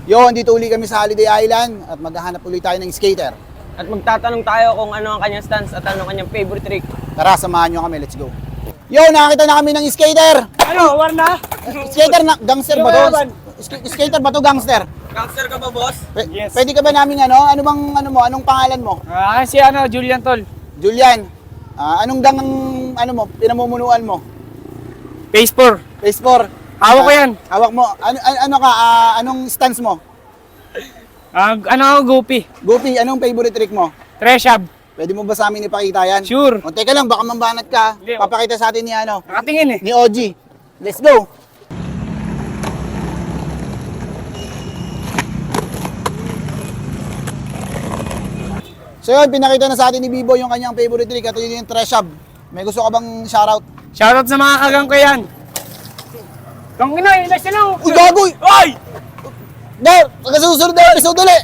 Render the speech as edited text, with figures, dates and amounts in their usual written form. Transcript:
Yun, dito uli kami sa Holiday Island at maghahanap ulit tayo ng skater. At magtatanong tayo kung ano ang kanyang stance at ano ang kanyang favorite trick. Tara, samahan nyo kami. Let's go. Yo, nakakita na kami ng skater. Ano, war na? Skater na, gangster ba to? Skater ba to, gangster? Gangster ka ba, boss? Yes. Pwede ka ba namin anong pangalan mo? Si ano, Julian Tol. Julian, anong pinamumunuan mo? Phase 4. Phase 4. Hawak ko yan. Hawak mo. Anong stance mo? Goopy. Goofy, anong favorite trick mo? Treshab. Pwede mo ba sa amin ipakita yan? Sure. O, teka lang, baka mambanat ka. Hindi, Papakita sa atin ni Nakatingin eh. ni OG. Let's go. So yun, pinakita na sa atin ni Bibo yung kanyang favorite trick at yun yung treshab. May gusto ka bang shoutout? Shoutout sa mga kagang ko yan. Kung ina, ilas na lang. Uy, gagoy! Ay! Dar, sa susunod na episode ulit!